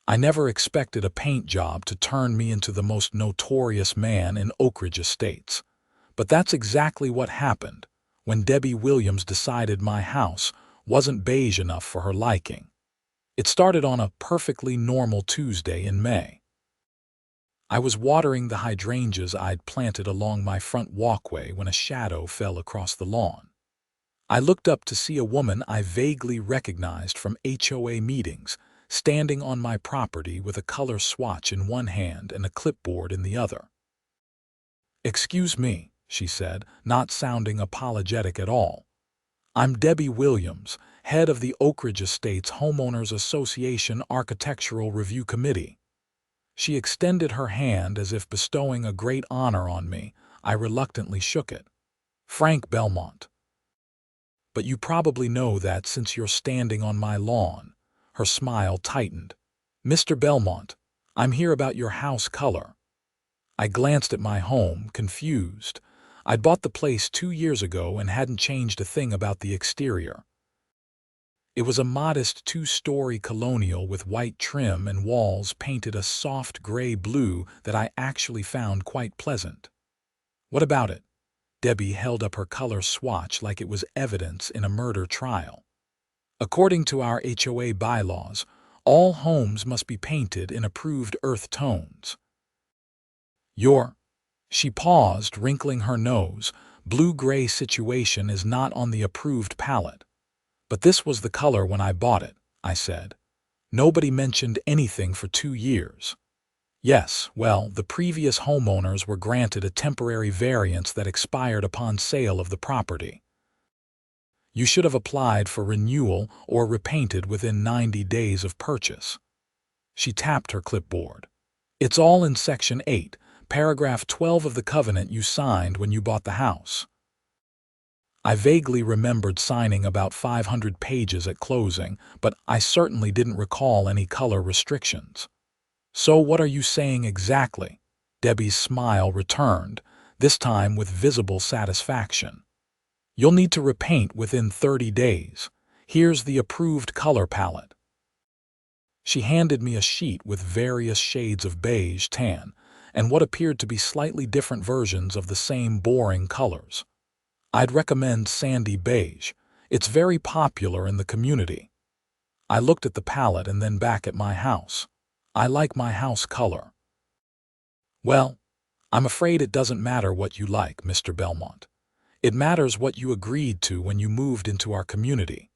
I never expected a paint job to turn me into the most notorious man in Oak Ridge Estates. But that's exactly what happened when Debbie Williams decided my house wasn't beige enough for her liking. It started on a perfectly normal Tuesday in May. I was watering the hydrangeas I'd planted along my front walkway when a shadow fell across the lawn. I looked up to see a woman I vaguely recognized from HOA meetings, standing on my property with a color swatch in one hand and a clipboard in the other. "Excuse me," she said, not sounding apologetic at all. "I'm Debbie Williams, head of the Oak Ridge Estates Homeowners Association Architectural Review Committee." She extended her hand as if bestowing a great honor on me. I reluctantly shook it. "Frank Belmont." "But you probably know that since you're standing on my lawn." Her smile tightened. "Mr. Belmont, I'm here about your house color." I glanced at my home, confused. I'd bought the place 2 years ago and hadn't changed a thing about the exterior. It was a modest 2-story colonial with white trim and walls painted a soft gray-blue that I actually found quite pleasant. "What about it?" Debbie held up her color swatch like it was evidence in a murder trial. "According to our HOA bylaws, all homes must be painted in approved earth tones. Your—" She paused, wrinkling her nose. "Blue-gray situation is not on the approved palette." "But this was the color when I bought it," I said. "Nobody mentioned anything for 2 years." "Yes, well, the previous homeowners were granted a temporary variance that expired upon sale of the property. You should have applied for renewal or repainted within 90 days of purchase." She tapped her clipboard. "It's all in Section 8, Paragraph 12 of the covenant you signed when you bought the house." I vaguely remembered signing about 500 pages at closing, but I certainly didn't recall any color restrictions. "So what are you saying exactly?" Debbie's smile returned, this time with visible satisfaction. "You'll need to repaint within 30 days. Here's the approved color palette." She handed me a sheet with various shades of beige, tan, and what appeared to be slightly different versions of the same boring colors. "I'd recommend sandy beige. It's very popular in the community." I looked at the palette and then back at my house. "I like my house color." "Well, I'm afraid it doesn't matter what you like, Mr. Belmont. It matters what you agreed to when you moved into our community."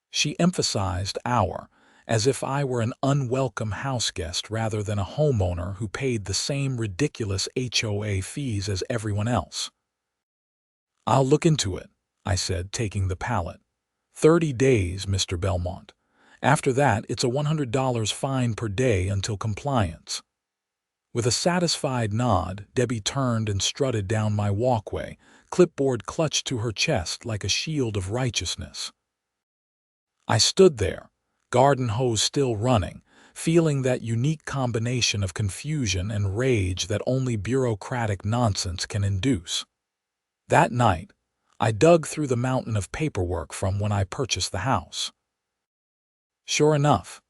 She emphasized "our," as if I were an unwelcome houseguest rather than a homeowner who paid the same ridiculous HOA fees as everyone else. "I'll look into it," I said, taking the palette. 30 days, Mr. Belmont. After that, it's a $100 fine per day until compliance." With a satisfied nod, Debbie turned and strutted down my walkway, clipboard clutched to her chest like a shield of righteousness. I stood there, garden hose still running, feeling that unique combination of confusion and rage that only bureaucratic nonsense can induce. That night, I dug through the mountain of paperwork from when I purchased the house. Sure enough,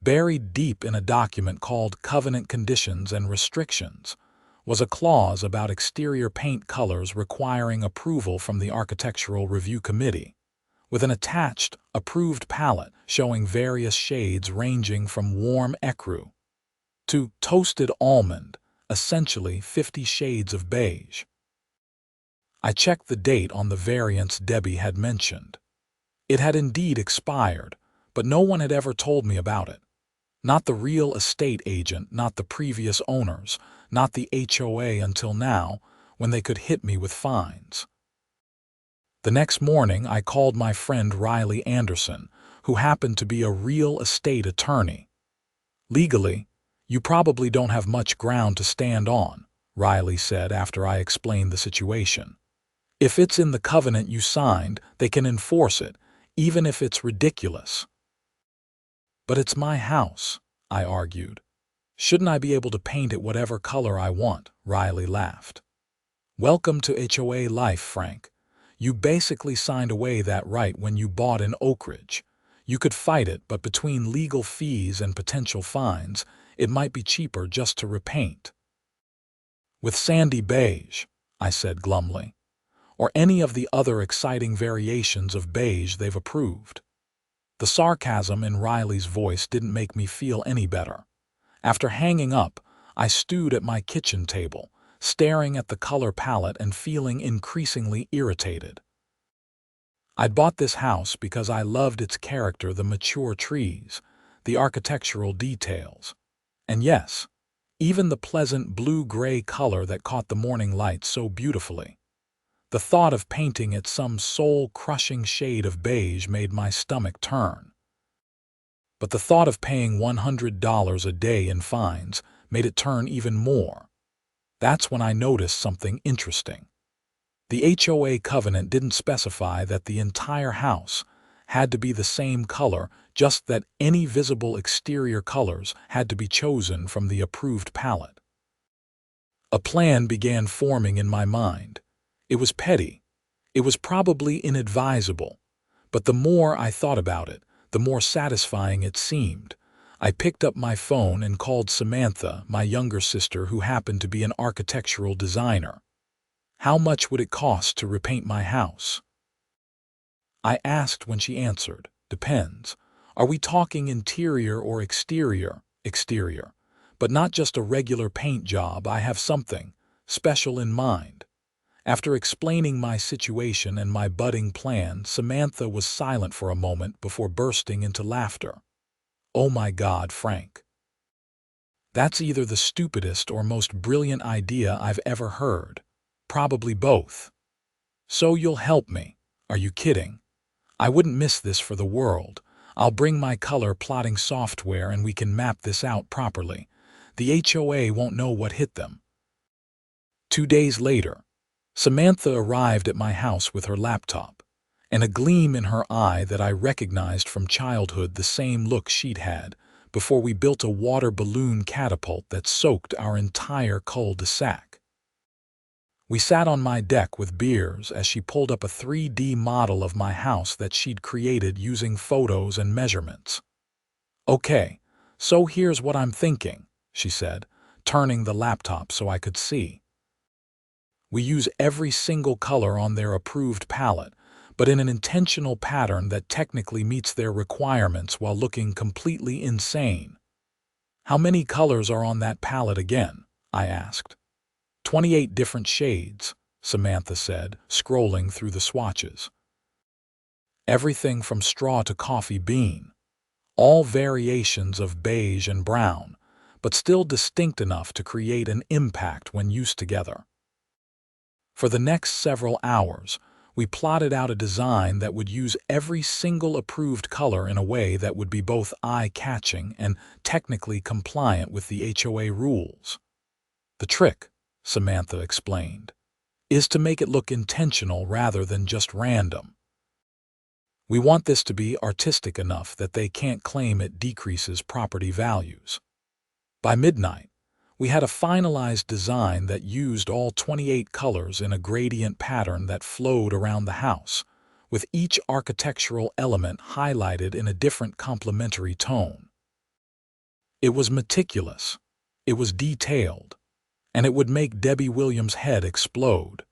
buried deep in a document called Covenant Conditions and Restrictions was a clause about exterior paint colors requiring approval from the Architectural Review Committee, with an attached, approved palette showing various shades ranging from warm ecru to toasted almond, essentially 50 shades of beige. I checked the date on the variance Debbie had mentioned. It had indeed expired, but no one had ever told me about it. Not the real estate agent, not the previous owners, not the HOA until now, when they could hit me with fines. The next morning, I called my friend Riley Anderson, who happened to be a real estate attorney. "Legally, you probably don't have much ground to stand on," Riley said after I explained the situation. "If it's in the covenant you signed, they can enforce it, even if it's ridiculous." "But it's my house," I argued. "Shouldn't I be able to paint it whatever color I want?" Riley laughed. "Welcome to HOA life, Frank. You basically signed away that right when you bought in Oak Ridge. You could fight it, but between legal fees and potential fines, it might be cheaper just to repaint. With sandy beige, I said glumly, or any of the other exciting variations of beige they've approved. The sarcasm in Riley's voice didn't make me feel any better. After hanging up, I stewed at my kitchen table, staring at the color palette and feeling increasingly irritated. I'd bought this house because I loved its character, the mature trees, the architectural details, and yes, even the pleasant blue-gray color that caught the morning light so beautifully. The thought of painting it some soul-crushing shade of beige made my stomach turn. But the thought of paying $100 a day in fines made it turn even more. That's when I noticed something interesting. The HOA covenant didn't specify that the entire house had to be the same color, just that any visible exterior colors had to be chosen from the approved palette. A plan began forming in my mind. It was petty. It was probably inadvisable. But the more I thought about it, the more satisfying it seemed. I picked up my phone and called Samantha, my younger sister, who happened to be an architectural designer. How much would it cost to repaint my house? I asked when she answered. Depends. Are we talking interior or exterior? Exterior. But not just a regular paint job. I have something special in mind. After explaining my situation and my budding plan, Samantha was silent for a moment before bursting into laughter. Oh my God, Frank. That's either the stupidest or most brilliant idea I've ever heard. Probably both. So you'll help me? Are you kidding? I wouldn't miss this for the world. I'll bring my color plotting software and we can map this out properly. The HOA won't know what hit them. 2 days later, Samantha arrived at my house with her laptop, and a gleam in her eye that I recognized from childhood, the same look she'd had before we built a water balloon catapult that soaked our entire cul-de-sac. We sat on my deck with beers as she pulled up a 3D model of my house that she'd created using photos and measurements. Okay, so here's what I'm thinking, she said, turning the laptop so I could see. We use every single color on their approved palette, but in an intentional pattern that technically meets their requirements while looking completely insane. How many colors are on that palette again? I asked. 28 different shades, Samantha said, scrolling through the swatches. Everything from straw to coffee bean. All variations of beige and brown, but still distinct enough to create an impact when used together. For the next several hours, we plotted out a design that would use every single approved color in a way that would be both eye-catching and technically compliant with the HOA rules. The trick, Samantha explained, is to make it look intentional rather than just random. We want this to be artistic enough that they can't claim it decreases property values. By midnight, we had a finalized design that used all 28 colors in a gradient pattern that flowed around the house, with each architectural element highlighted in a different complementary tone. It was meticulous, it was detailed, and it would make Debbie Williams' head explode.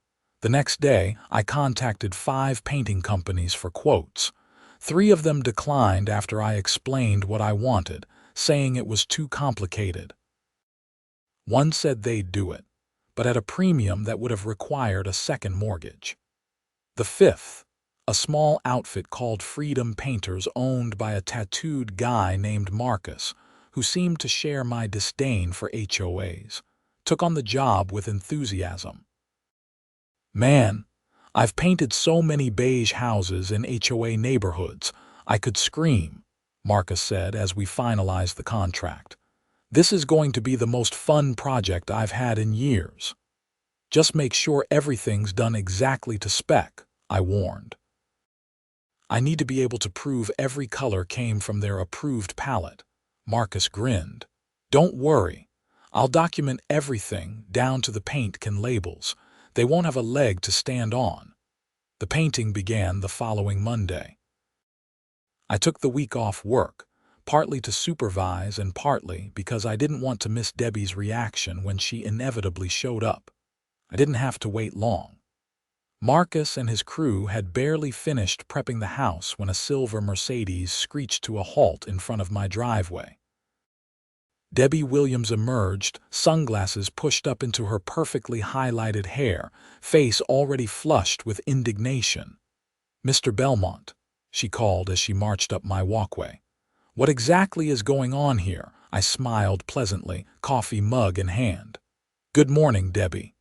The next day, I contacted 5 painting companies for quotes. 3 of them declined after I explained what I wanted, saying it was too complicated. One said they'd do it, but at a premium that would have required a second mortgage. The 5th, a small outfit called Freedom Painters owned by a tattooed guy named Marcus, who seemed to share my disdain for HOAs, took on the job with enthusiasm. Man, I've painted so many beige houses in HOA neighborhoods, I could scream, Marcus said as we finalized the contract. This is going to be the most fun project I've had in years. Just make sure everything's done exactly to spec, I warned. I need to be able to prove every color came from their approved palette. Marcus grinned. Don't worry. I'll document everything down to the paint can labels. They won't have a leg to stand on. The painting began the following Monday. I took the week off work, partly to supervise and partly because I didn't want to miss Debbie's reaction when she inevitably showed up. I didn't have to wait long. Marcus and his crew had barely finished prepping the house when a silver Mercedes screeched to a halt in front of my driveway. Debbie Williams emerged, sunglasses pushed up into her perfectly highlighted hair, face already flushed with indignation. "Mr. Belmont," she called as she marched up my walkway. "What exactly is going on here?" I smiled pleasantly, coffee mug in hand. "Good morning, Debbie.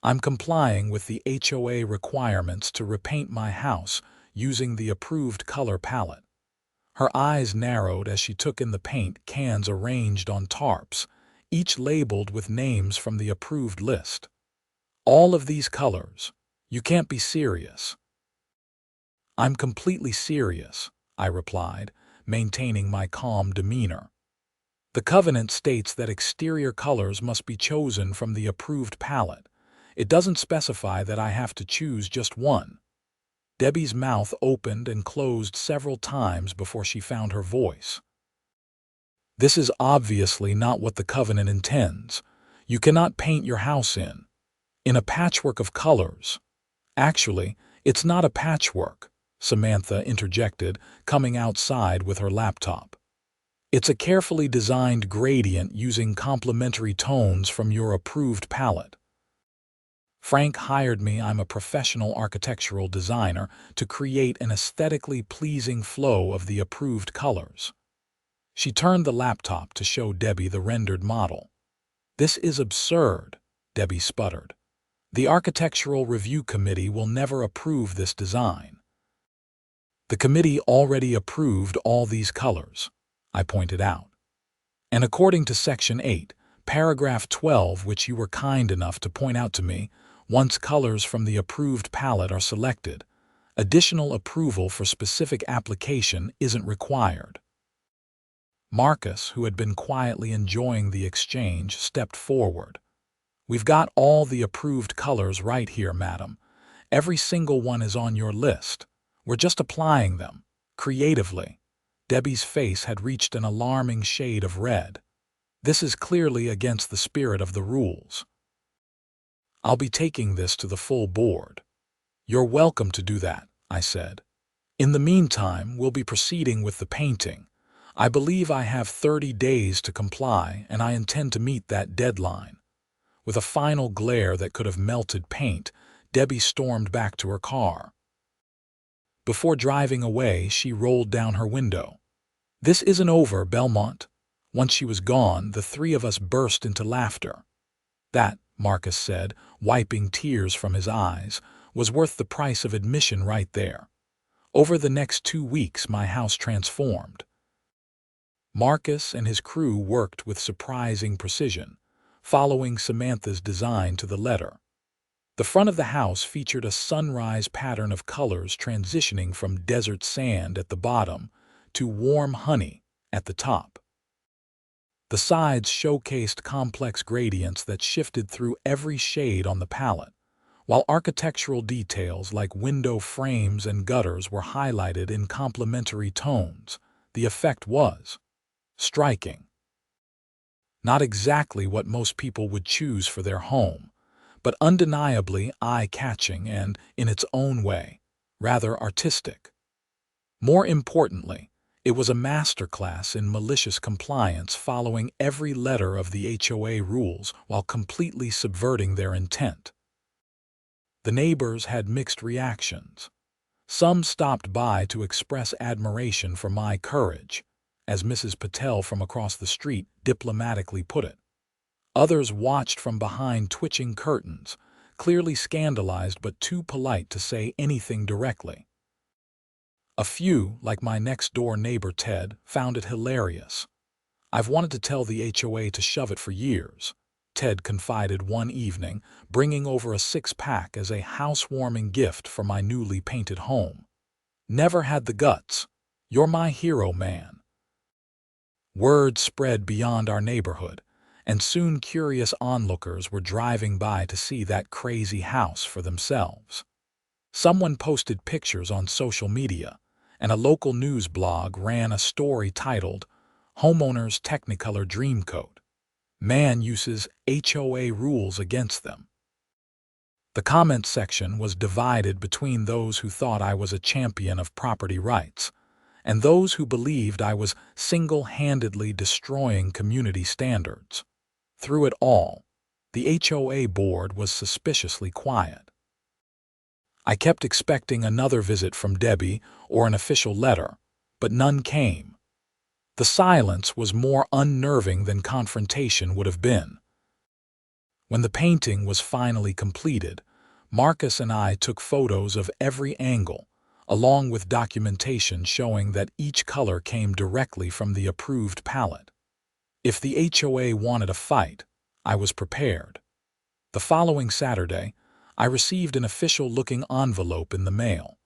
I'm complying with the HOA requirements to repaint my house using the approved color palette." Her eyes narrowed as she took in the paint cans arranged on tarps, each labeled with names from the approved list. "All of these colors? You can't be serious." "I'm completely serious," I replied, maintaining my calm demeanor. "The covenant states that exterior colors must be chosen from the approved palette. It doesn't specify that I have to choose just one." Debbie's mouth opened and closed several times before she found her voice. "This is obviously not what the covenant intends. You cannot paint your house in a patchwork of colors." "Actually, it's not a patchwork," Samantha interjected, coming outside with her laptop. "It's a carefully designed gradient using complementary tones from your approved palette. Frank hired me, I'm a professional architectural designer, to create an aesthetically pleasing flow of the approved colors." She turned the laptop to show Debbie the rendered model. "This is absurd," Debbie sputtered. "The Architectural Review Committee will never approve this design." "The committee already approved all these colors," I pointed out. "And according to Section 8, Paragraph 12, which you were kind enough to point out to me, once colors from the approved palette are selected, additional approval for specific application isn't required." Marcus, who had been quietly enjoying the exchange, stepped forward. "We've got all the approved colors right here, madam. Every single one is on your list. We're just applying them, creatively." Debbie's face had reached an alarming shade of red. "This is clearly against the spirit of the rules." "I'll be taking this to the full board." "You're welcome to do that," I said. "In the meantime, we'll be proceeding with the painting. I believe I have 30 days to comply, and I intend to meet that deadline." With a final glare that could have melted paint, Debbie stormed back to her car. Before driving away, she rolled down her window. "This isn't over, Belmont." Once she was gone, the three of us burst into laughter. "That," Marcus said, wiping tears from his eyes, "was worth the price of admission right there. Over the next 2 weeks, my house transformed." Marcus and his crew worked with surprising precision, following Samantha's design to the letter. The front of the house featured a sunrise pattern of colors transitioning from desert sand at the bottom to warm honey at the top. The sides showcased complex gradients that shifted through every shade on the palette, while architectural details like window frames and gutters were highlighted in complementary tones. The effect was striking. Not exactly what most people would choose for their home, but undeniably eye-catching and, in its own way, rather artistic. More importantly, it was a masterclass in malicious compliance, following every letter of the HOA rules while completely subverting their intent. The neighbors had mixed reactions. Some stopped by to express admiration for my courage, as Mrs. Patel from across the street diplomatically put it. Others watched from behind twitching curtains, clearly scandalized but too polite to say anything directly. A few, like my next-door neighbor Ted, found it hilarious. "I've wanted to tell the HOA to shove it for years," Ted confided one evening, bringing over a 6-pack as a housewarming gift for my newly painted home. "Never had the guts. You're my hero, man." Word spread beyond our neighborhood, and soon curious onlookers were driving by to see that crazy house for themselves. Someone posted pictures on social media, and a local news blog ran a story titled, "Homeowners Technicolor Dreamcoat. Man Uses HOA Rules Against Them." The comments section was divided between those who thought I was a champion of property rights and those who believed I was single-handedly destroying community standards. Through it all, the HOA board was suspiciously quiet. I kept expecting another visit from Debbie or an official letter, but none came. The silence was more unnerving than confrontation would have been. When the painting was finally completed, Marcus and I took photos of every angle, along with documentation showing that each color came directly from the approved palette. If the HOA wanted a fight, I was prepared. The following Saturday, I received an official-looking envelope in the mail.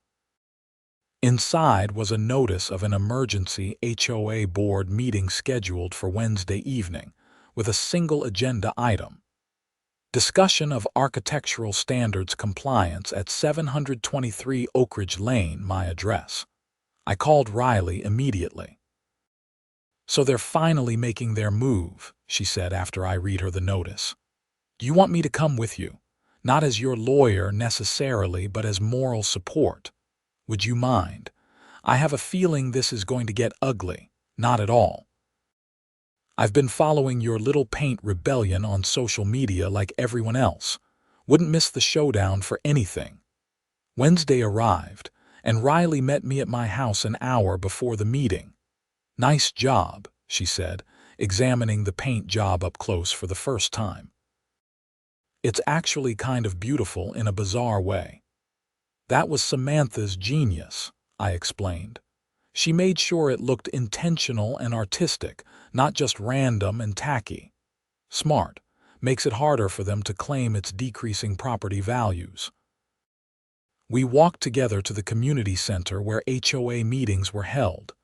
Inside was a notice of an emergency HOA board meeting scheduled for Wednesday evening, with a single agenda item: discussion of architectural standards compliance at 723 Oak Ridge Lane, my address. I called Riley immediately. "So they're finally making their move," she said after I read her the notice. "Do you want me to come with you? Not as your lawyer necessarily, but as moral support. Would you mind? I have a feeling this is going to get ugly." "Not at all. I've been following your little paint rebellion on social media like everyone else. Wouldn't miss the showdown for anything." Wednesday arrived, and Riley met me at my house an hour before the meeting. "Nice job," she said, examining the paint job up close for the first time. "It's actually kind of beautiful in a bizarre way." "That was Samantha's genius," I explained. "She made sure it looked intentional and artistic, not just random and tacky. Smart. Makes it harder for them to claim it's decreasing property values." We walked together to the community center where HOA meetings were held.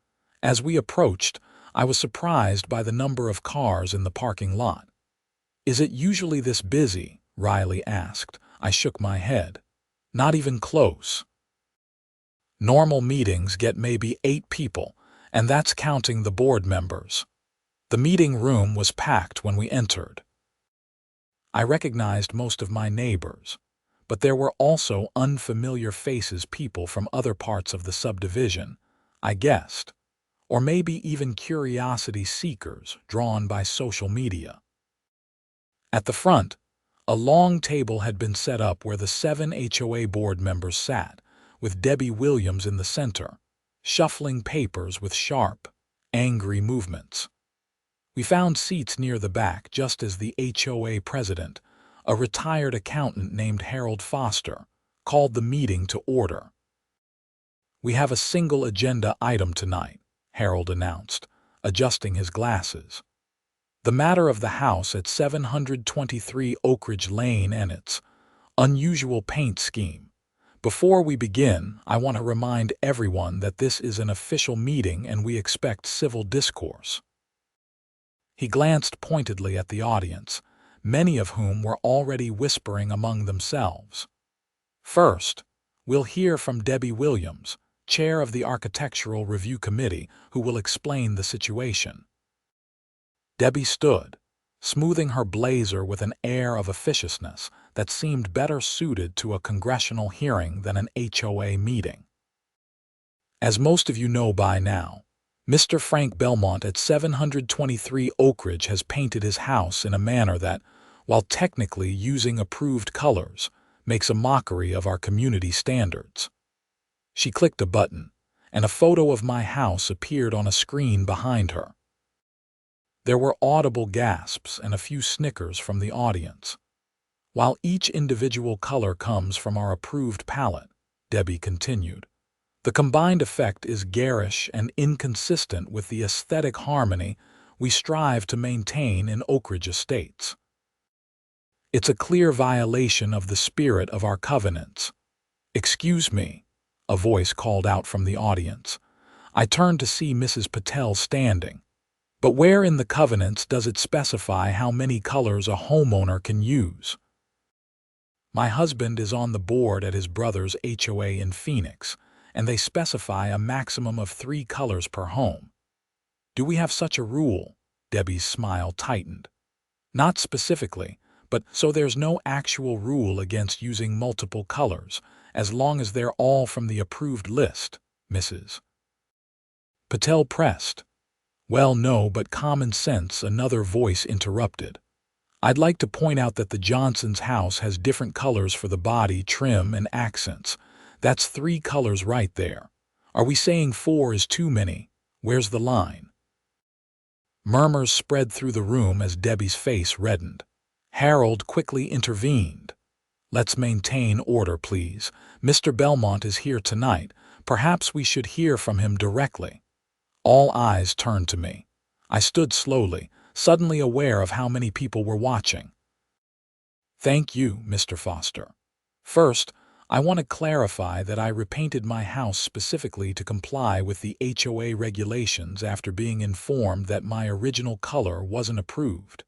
As we approached, I was surprised by the number of cars in the parking lot. "Is it usually this busy?" Riley asked. I shook my head. "Not even close. Normal meetings get maybe 8 people, and that's counting the board members." The meeting room was packed when we entered. I recognized most of my neighbors, but there were also unfamiliar faces, people from other parts of the subdivision, I guessed, or maybe even curiosity seekers drawn by social media. At the front, a long table had been set up where the 7 HOA board members sat, with Debbie Williams in the center, shuffling papers with sharp, angry movements. We found seats near the back just as the HOA president, a retired accountant named Harold Foster, called the meeting to order. "We have a single agenda item tonight," Harold announced, adjusting his glasses. "The matter of the house at 723 Oak Ridge Lane and its unusual paint scheme. Before we begin, I want to remind everyone that this is an official meeting and we expect civil discourse." He glanced pointedly at the audience, many of whom were already whispering among themselves. "First, we'll hear from Debbie Williams, chair of the Architectural Review Committee, who will explain the situation." Debbie stood, smoothing her blazer with an air of officiousness that seemed better suited to a congressional hearing than an HOA meeting. "As most of you know by now, Mr. Frank Belmont at 723 Oak Ridge has painted his house in a manner that, while technically using approved colors, makes a mockery of our community standards." She clicked a button, and a photo of my house appeared on a screen behind her. There were audible gasps and a few snickers from the audience. "While each individual color comes from our approved palette," Debbie continued, "the combined effect is garish and inconsistent with the aesthetic harmony we strive to maintain in Oak Ridge Estates. It's a clear violation of the spirit of our covenants." "Excuse me," a voice called out from the audience. I turned to see Mrs. Patel standing. "But where in the covenants does it specify how many colors a homeowner can use?" "My husband is on the board at his brother's HOA in Phoenix, and they specify a maximum of 3 colors per home. Do we have such a rule? Debbie's smile tightened. Not specifically, but so there's no actual rule against using multiple colors, as long as they're all from the approved list, Mrs. Patel pressed. Well, no, but common sense, another voice interrupted. I'd like to point out that the Johnson's house has different colors for the body, trim, and accents. That's 3 colors right there. Are we saying 4 is too many? Where's the line? Murmurs spread through the room as Debbie's face reddened. Harold quickly intervened. Let's maintain order, please. Mr. Belmont is here tonight. Perhaps we should hear from him directly. All eyes turned to me. I stood slowly, suddenly aware of how many people were watching. Thank you, Mr. Foster. First, I want to clarify that I repainted my house specifically to comply with the HOA regulations after being informed that my original color wasn't approved.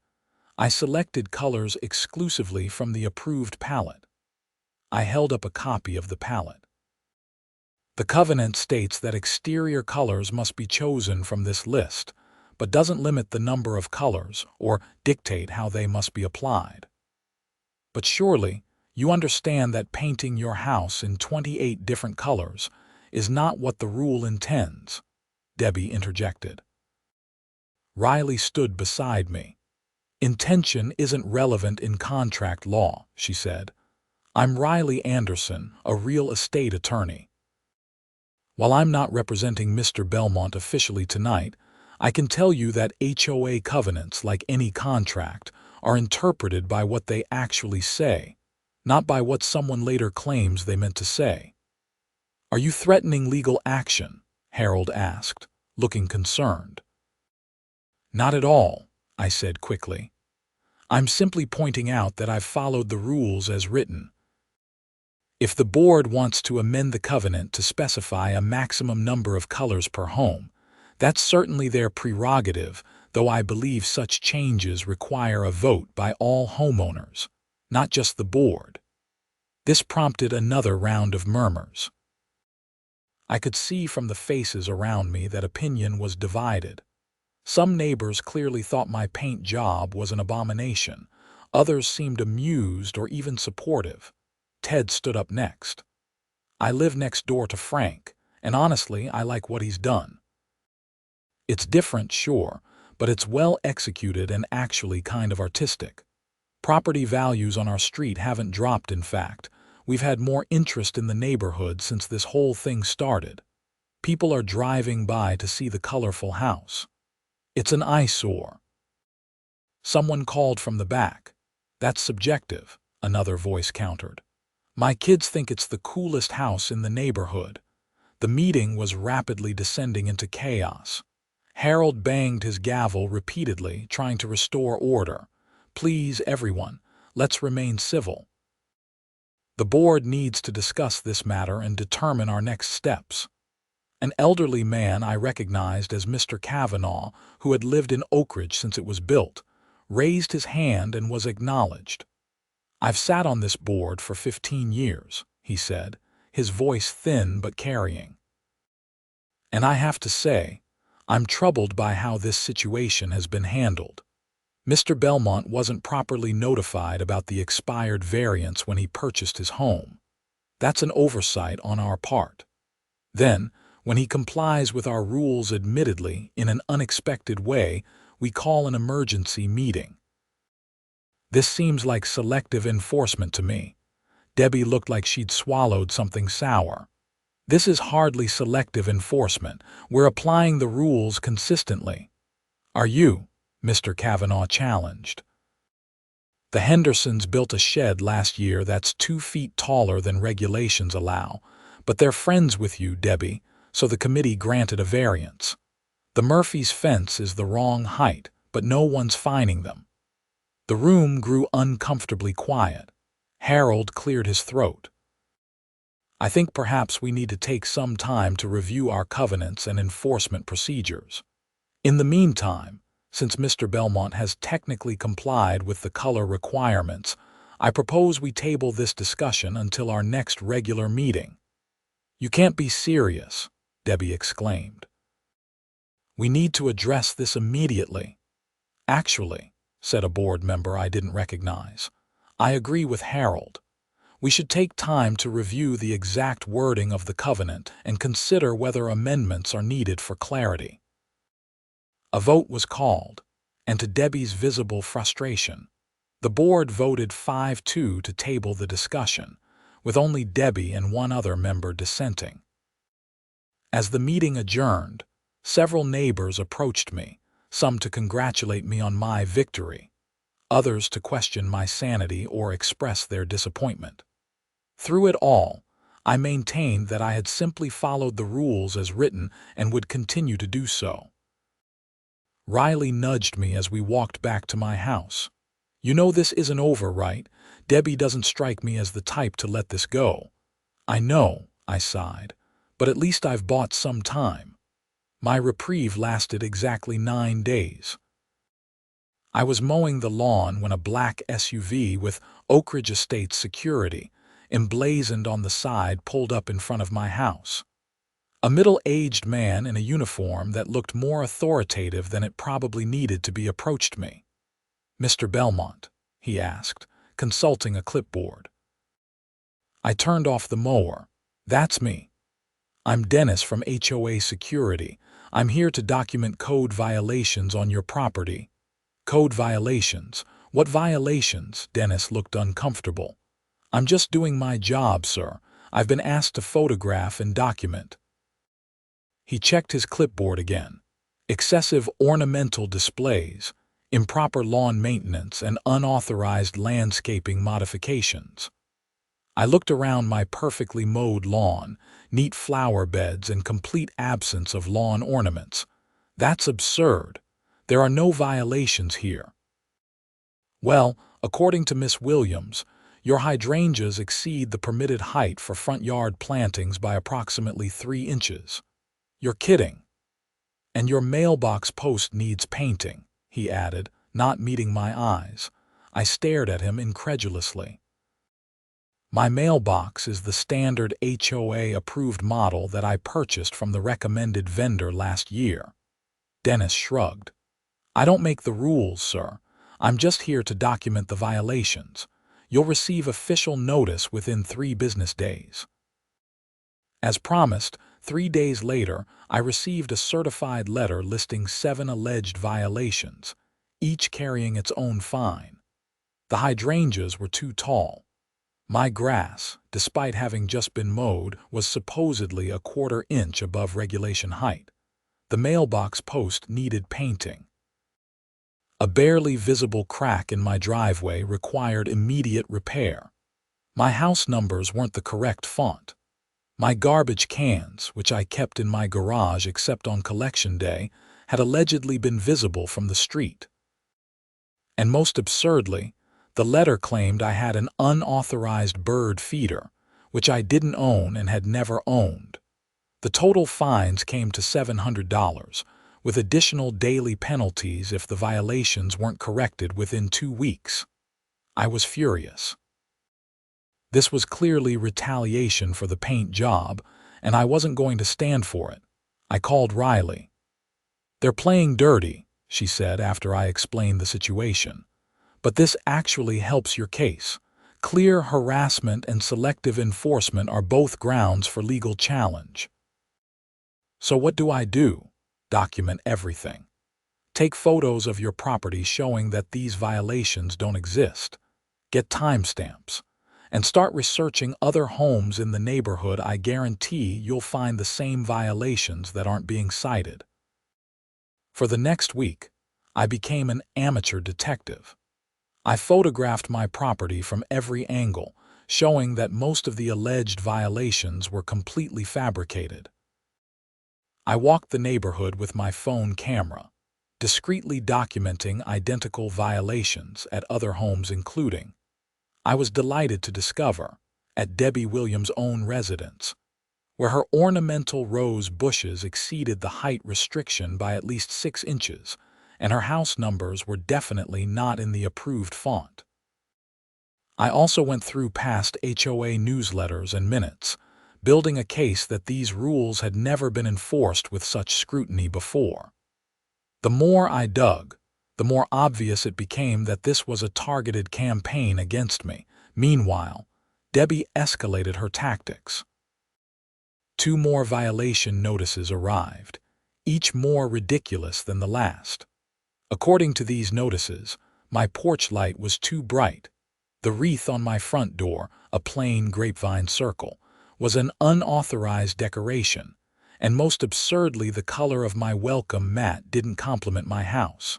I selected colors exclusively from the approved palette. I held up a copy of the palette. The covenant states that exterior colors must be chosen from this list, but doesn't limit the number of colors or dictate how they must be applied. But surely, you understand that painting your house in 28 different colors is not what the rule intends, Debbie interjected. Riley stood beside me. Intention isn't relevant in contract law, she said. I'm Riley Anderson, a real estate attorney. While I'm not representing Mr. Belmont officially tonight, I can tell you that HOA covenants, like any contract, are interpreted by what they actually say, not by what someone later claims they meant to say. Are you threatening legal action? Harold asked, looking concerned. Not at all, I said quickly. I'm simply pointing out that I've followed the rules as written. If the board wants to amend the covenant to specify a maximum number of colors per home, that's certainly their prerogative, though I believe such changes require a vote by all homeowners, not just the board. This prompted another round of murmurs. I could see from the faces around me that opinion was divided. Some neighbors clearly thought my paint job was an abomination. Others seemed amused or even supportive. Ted stood up next. I live next door to Frank, and honestly, I like what he's done. It's different, sure, but it's well executed and actually kind of artistic. Property values on our street haven't dropped, in fact. We've had more interest in the neighborhood since this whole thing started. People are driving by to see the colorful house. It's an eyesore. Someone called from the back. That's subjective, another voice countered. My kids think it's the coolest house in the neighborhood. The meeting was rapidly descending into chaos. Harold banged his gavel repeatedly, trying to restore order. Please, everyone, let's remain civil. The board needs to discuss this matter and determine our next steps. An elderly man I recognized as Mr. Kavanaugh, who had lived in Oak Ridge since it was built, raised his hand and was acknowledged. I've sat on this board for 15 years, he said, his voice thin but carrying. And I have to say, I'm troubled by how this situation has been handled. Mr. Belmont wasn't properly notified about the expired variance when he purchased his home. That's an oversight on our part. Then, when he complies with our rules admittedly in an unexpected way, we call an emergency meeting. This seems like selective enforcement to me. Debbie looked like she'd swallowed something sour. This is hardly selective enforcement. We're applying the rules consistently. Are you? Mr. Kavanaugh challenged. The Hendersons built a shed last year that's 2 feet taller than regulations allow, but they're friends with you, Debbie, so the committee granted a variance. The Murphy's fence is the wrong height, but no one's fining them. The room grew uncomfortably quiet. Harold cleared his throat. I think perhaps we need to take some time to review our covenants and enforcement procedures. In the meantime, since Mr. Belmont has technically complied with the color requirements, I propose we table this discussion until our next regular meeting. "You can't be serious," Debbie exclaimed. "We need to address this immediately." "Actually," said a board member I didn't recognize, "I agree with Harold. We should take time to review the exact wording of the covenant and consider whether amendments are needed for clarity." A vote was called, and to Debbie's visible frustration, the board voted 5-2 to table the discussion, with only Debbie and one other member dissenting. As the meeting adjourned, several neighbors approached me, some to congratulate me on my victory, others to question my sanity or express their disappointment. Through it all, I maintained that I had simply followed the rules as written and would continue to do so. Riley nudged me as we walked back to my house. "You know this isn't over, right? Debbie doesn't strike me as the type to let this go." "I know," I sighed, "but at least I've bought some time." My reprieve lasted exactly 9 days. I was mowing the lawn when a black SUV with Oak Ridge Estates security, emblazoned on the side, pulled up in front of my house. A middle-aged man in a uniform that looked more authoritative than it probably needed to be approached me. "Mr. Belmont?" he asked, consulting a clipboard. I turned off the mower. "That's me. I'm Dennis from HOA Security. I'm here to document code violations on your property." "Code violations? What violations?" Dennis looked uncomfortable. "I'm just doing my job, sir. I've been asked to photograph and document." He checked his clipboard again. "Excessive ornamental displays, improper lawn maintenance, and unauthorized landscaping modifications." I looked around my perfectly mowed lawn, neat flower beds, and complete absence of lawn ornaments. "That's absurd. There are no violations here." "Well, according to Miss Williams, your hydrangeas exceed the permitted height for front yard plantings by approximately 3 inches. "You're kidding." "And your mailbox post needs painting," he added, not meeting my eyes. I stared at him incredulously. "My mailbox is the standard HOA-approved model that I purchased from the recommended vendor last year." Dennis shrugged. "I don't make the rules, sir. I'm just here to document the violations. You'll receive official notice within 3 business days." As promised, 3 days later, I received a certified letter listing 7 alleged violations, each carrying its own fine. The hydrangeas were too tall. My grass, despite having just been mowed, was supposedly a 1/4 inch above regulation height. The mailbox post needed painting. A barely visible crack in my driveway required immediate repair. My house numbers weren't the correct font. My garbage cans, which I kept in my garage except on collection day, had allegedly been visible from the street. And most absurdly, the letter claimed I had an unauthorized bird feeder, which I didn't own and had never owned. The total fines came to $700, with additional daily penalties if the violations weren't corrected within 2 weeks. I was furious. This was clearly retaliation for the paint job, and I wasn't going to stand for it. I called Riley. "They're playing dirty," she said after I explained the situation. "But this actually helps your case. Clear harassment and selective enforcement are both grounds for legal challenge." "So what do I do?" "Document everything. Take photos of your property showing that these violations don't exist. Get timestamps. And start researching other homes in the neighborhood. I guarantee you'll find the same violations that aren't being cited." For the next week, I became an amateur detective. I photographed my property from every angle, showing that most of the alleged violations were completely fabricated. I walked the neighborhood with my phone camera, discreetly documenting identical violations at other homes including. I was delighted to discover, at Debbie Williams' own residence, where her ornamental rose bushes exceeded the height restriction by at least 6 inches, and her house numbers were definitely not in the approved font. I also went through past HOA newsletters and minutes, building a case that these rules had never been enforced with such scrutiny before. The more I dug, the more obvious it became that this was a targeted campaign against me. Meanwhile, Debbie escalated her tactics. 2 more violation notices arrived, each more ridiculous than the last. According to these notices, my porch light was too bright. The wreath on my front door, a plain grapevine circle, was an unauthorized decoration, and most absurdly the color of my welcome mat didn't complement my house.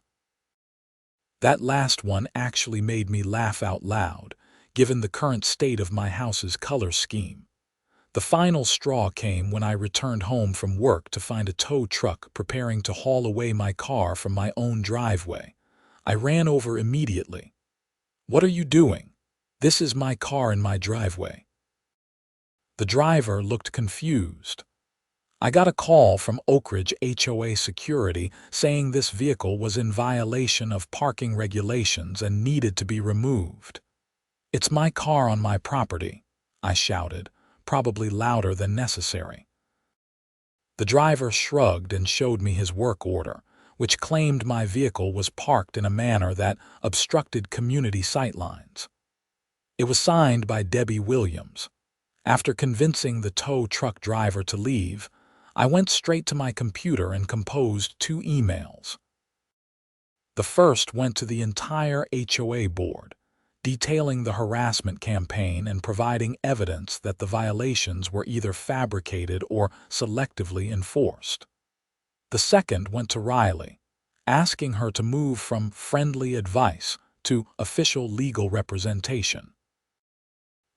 That last one actually made me laugh out loud, given the current state of my house's color scheme. The final straw came when I returned home from work to find a tow truck preparing to haul away my car from my own driveway. I ran over immediately. "What are you doing? This is my car in my driveway." The driver looked confused. "I got a call from Oakridge HOA security saying this vehicle was in violation of parking regulations and needed to be removed." "It's my car on my property," I shouted, probably louder than necessary. The driver shrugged and showed me his work order, which claimed my vehicle was parked in a manner that obstructed community sightlines. It was signed by Debbie Williams. After convincing the tow truck driver to leave, I went straight to my computer and composed 2 emails. The first went to the entire HOA board, detailing the harassment campaign and providing evidence that the violations were either fabricated or selectively enforced. The second went to Riley, asking her to move from friendly advice to official legal representation.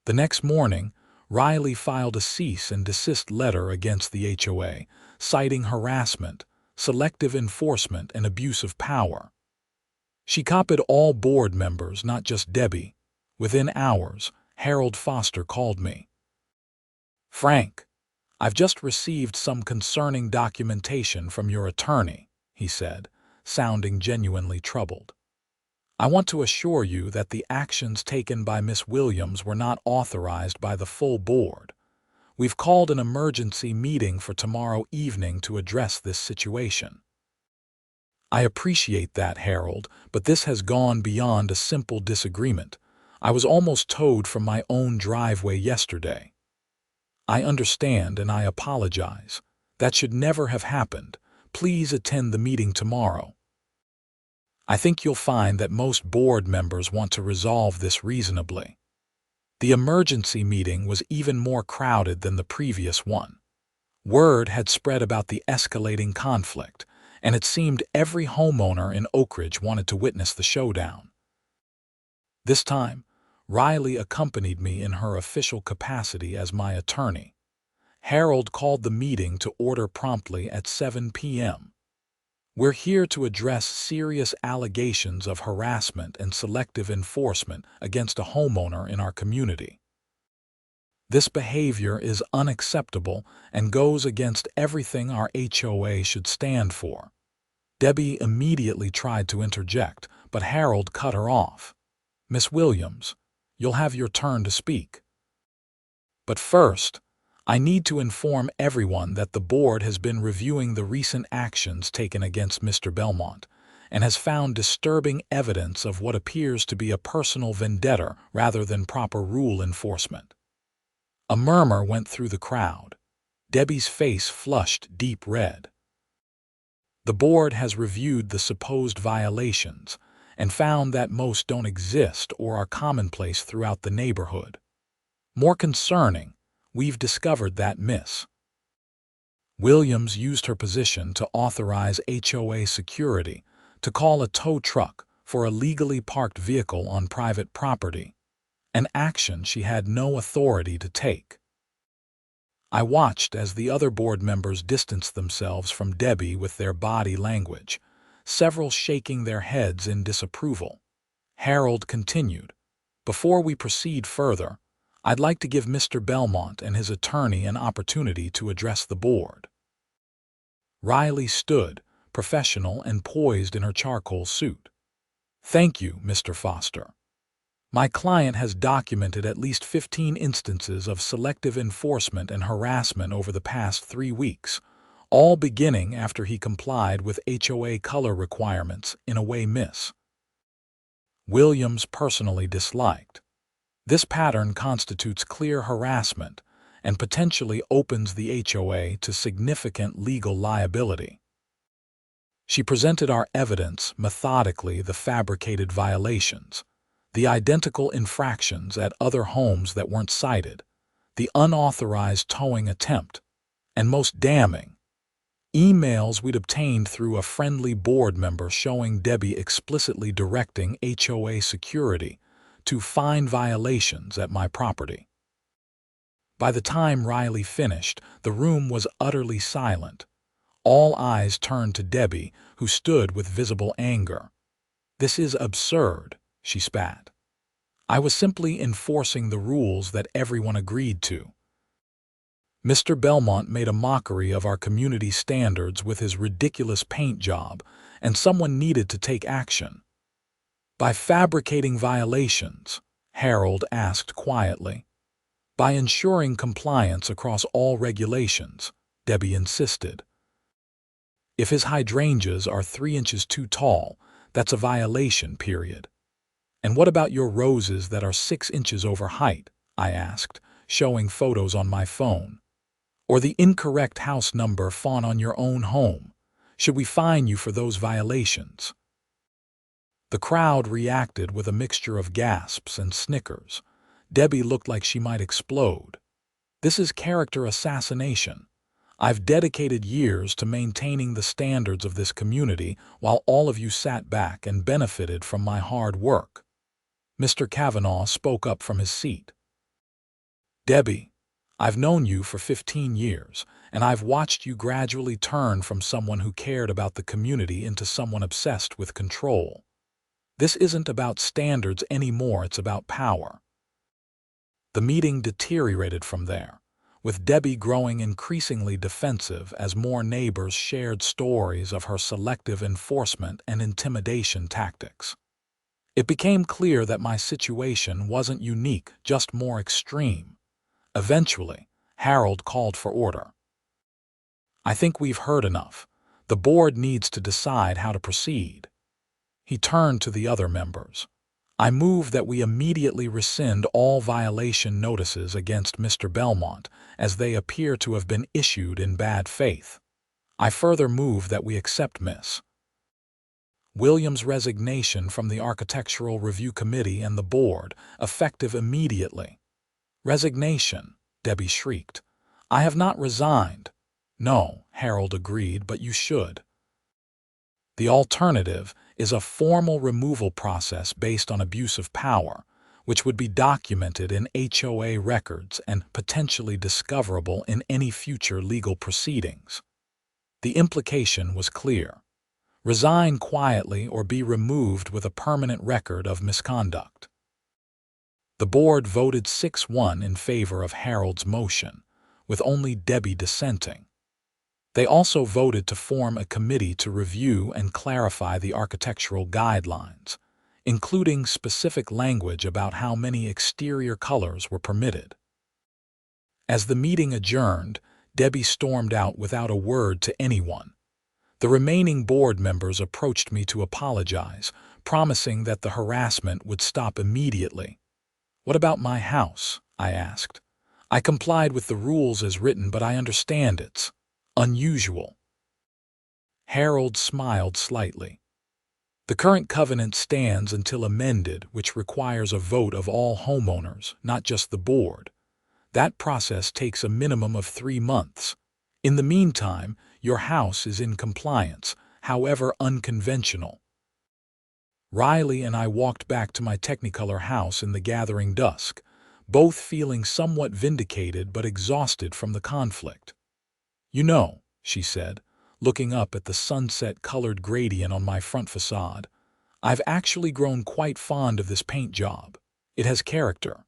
The next morning, Riley filed a cease and desist letter against the HOA, citing harassment, selective enforcement, and abuse of power. She copied all board members, not just Debbie. Within hours, Harold Foster called me. "Frank, I've just received some concerning documentation from your attorney," he said, sounding genuinely troubled. "I want to assure you that the actions taken by Miss Williams were not authorized by the full board. We've called an emergency meeting for tomorrow evening to address this situation." "I appreciate that, Harold, but this has gone beyond a simple disagreement. I was almost towed from my own driveway yesterday." "I understand and I apologize. That should never have happened. Please attend the meeting tomorrow." I think you'll find that most board members want to resolve this reasonably. The emergency meeting was even more crowded than the previous one. Word had spread about the escalating conflict, and it seemed every homeowner in Oakridge wanted to witness the showdown. This time, Riley accompanied me in her official capacity as my attorney. Harold called the meeting to order promptly at 7 p.m. "We're here to address serious allegations of harassment and selective enforcement against a homeowner in our community. This behavior is unacceptable and goes against everything our HOA should stand for." Debbie immediately tried to interject, but Harold cut her off. "Miss Williams, you'll have your turn to speak. But first, I need to inform everyone that the board has been reviewing the recent actions taken against Mr. Belmont and has found disturbing evidence of what appears to be a personal vendetta rather than proper rule enforcement." A murmur went through the crowd. Debbie's face flushed deep red. "The board has reviewed the supposed violations and found that most don't exist or are commonplace throughout the neighborhood. More concerning, we've discovered that Miss Williams used her position to authorize HOA security to call a tow truck for a legally parked vehicle on private property, an action she had no authority to take." I watched as the other board members distanced themselves from Debbie with their body language, several shaking their heads in disapproval. Harold continued, "Before we proceed further, I'd like to give Mr. Belmont and his attorney an opportunity to address the board." Riley stood, professional and poised in her charcoal suit. "Thank you, Mr. Foster. My client has documented at least 15 instances of selective enforcement and harassment over the past 3 weeks, all beginning after he complied with HOA color requirements in a way Miss Williams personally disliked. This pattern constitutes clear harassment and potentially opens the HOA to significant legal liability. She presented our evidence methodically, the fabricated violations, the identical infractions at other homes that weren't cited, the unauthorized towing attempt, and most damning, emails we'd obtained through a friendly board member showing Debbie explicitly directing HOA security to find violations at my property. By the time Riley finished, the room was utterly silent. All eyes turned to Debbie, who stood with visible anger. "This is absurd," she spat. "I was simply enforcing the rules that everyone agreed to." Mr. Belmont made a mockery of our community standards with his ridiculous paint job, and someone needed to take action. "By fabricating violations," Harold asked quietly. "By ensuring compliance across all regulations," Debbie insisted. "If his hydrangeas are 3 inches too tall, that's a violation, period." "And what about your roses that are 6 inches over height?" I asked, showing photos on my phone. "Or the incorrect house number font on your own home? Should we fine you for those violations?" The crowd reacted with a mixture of gasps and snickers. Debbie looked like she might explode. "This is character assassination. I've dedicated years to maintaining the standards of this community while all of you sat back and benefited from my hard work." Mr. Kavanaugh spoke up from his seat. "Debbie, I've known you for 15 years, and I've watched you gradually turn from someone who cared about the community into someone obsessed with control. This isn't about standards anymore, it's about power." The meeting deteriorated from there, with Debbie growing increasingly defensive as more neighbors shared stories of her selective enforcement and intimidation tactics. It became clear that my situation wasn't unique, just more extreme. Eventually, Harold called for order. "I think we've heard enough. The board needs to decide how to proceed." He turned to the other members. "I move that we immediately rescind all violation notices against Mr. Belmont, as they appear to have been issued in bad faith. I further move that we accept Miss Williams' resignation from the Architectural Review Committee and the board, effective immediately." "Resignation," Debbie shrieked. "I have not resigned." "No," Harold agreed, "but you should." "The alternative is a formal removal process based on abuse of power, which would be documented in HOA records and potentially discoverable in any future legal proceedings." The implication was clear. Resign quietly or be removed with a permanent record of misconduct. The board voted 6-1 in favor of Harold's motion, with only Debbie dissenting. They also voted to form a committee to review and clarify the architectural guidelines, including specific language about how many exterior colors were permitted. As the meeting adjourned, Debbie stormed out without a word to anyone. The remaining board members approached me to apologize, promising that the harassment would stop immediately. "What about my house?" I asked. "I complied with the rules as written, but I understand it's unusual." Harold smiled slightly. "The current covenant stands until amended, which requires a vote of all homeowners, not just the board. That process takes a minimum of 3 months. In the meantime, your house is in compliance, however unconventional." Riley and I walked back to my Technicolor house in the gathering dusk, both feeling somewhat vindicated but exhausted from the conflict. "You know," she said, looking up at the sunset-colored gradient on my front facade, "I've actually grown quite fond of this paint job. It has character."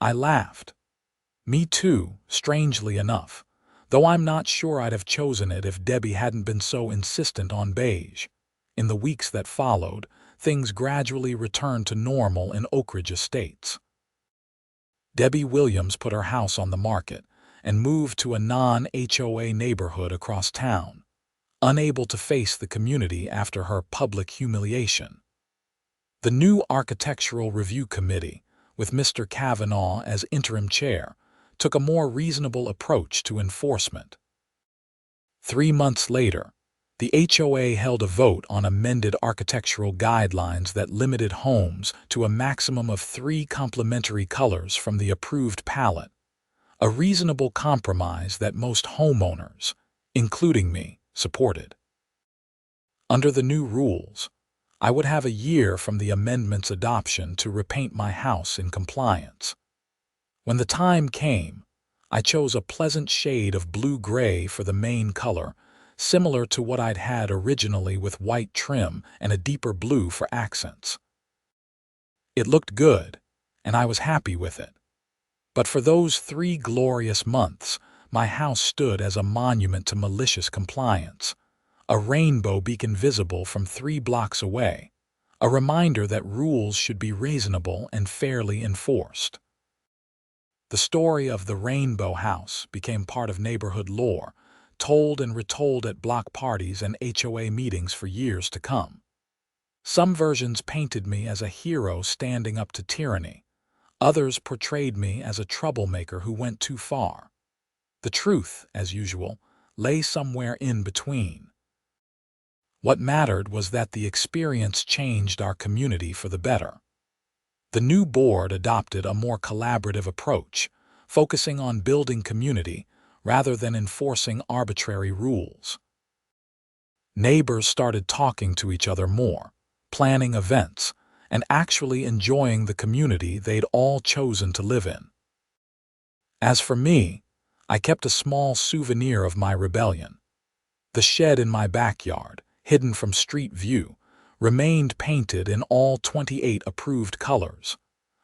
I laughed. "Me too, strangely enough, though I'm not sure I'd have chosen it if Debbie hadn't been so insistent on beige." In the weeks that followed, things gradually returned to normal in Oak Ridge Estates. Debbie Williams put her house on the market and moved to a non-HOA neighborhood across town, unable to face the community after her public humiliation. The new Architectural Review Committee, with Mr. Kavanaugh as interim chair, took a more reasonable approach to enforcement. 3 months later, the HOA held a vote on amended architectural guidelines that limited homes to a maximum of 3 complementary colors from the approved palette, a reasonable compromise that most homeowners, including me, supported. Under the new rules, I would have a year from the amendment's adoption to repaint my house in compliance. When the time came, I chose a pleasant shade of blue-gray for the main color, similar to what I'd had originally with white trim and a deeper blue for accents. It looked good, and I was happy with it. But for those 3 glorious months, my house stood as a monument to malicious compliance, a rainbow beacon visible from 3 blocks away, a reminder that rules should be reasonable and fairly enforced. The story of the Rainbow House became part of neighborhood lore, told and retold at block parties and HOA meetings for years to come. Some versions painted me as a hero standing up to tyranny. Others portrayed me as a troublemaker who went too far. The truth, as usual, lay somewhere in between. What mattered was that the experience changed our community for the better. The new board adopted a more collaborative approach, focusing on building community rather than enforcing arbitrary rules. Neighbors started talking to each other more, planning events, and actually enjoying the community they'd all chosen to live in. As for me, I kept a small souvenir of my rebellion. The shed in my backyard, hidden from street view, remained painted in all 28 approved colors,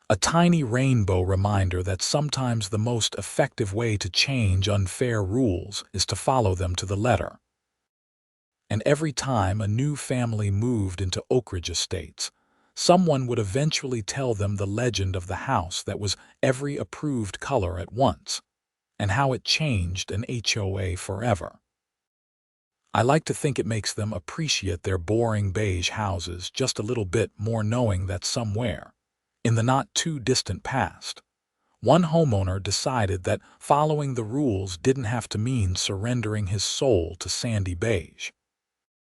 a tiny rainbow reminder that sometimes the most effective way to change unfair rules is to follow them to the letter. And every time a new family moved into Oak Ridge Estates, someone would eventually tell them the legend of the house that was every approved color at once, and how it changed an HOA forever. I like to think it makes them appreciate their boring beige houses just a little bit more, knowing that somewhere, in the not-too-distant past, one homeowner decided that following the rules didn't have to mean surrendering his soul to sandy beige.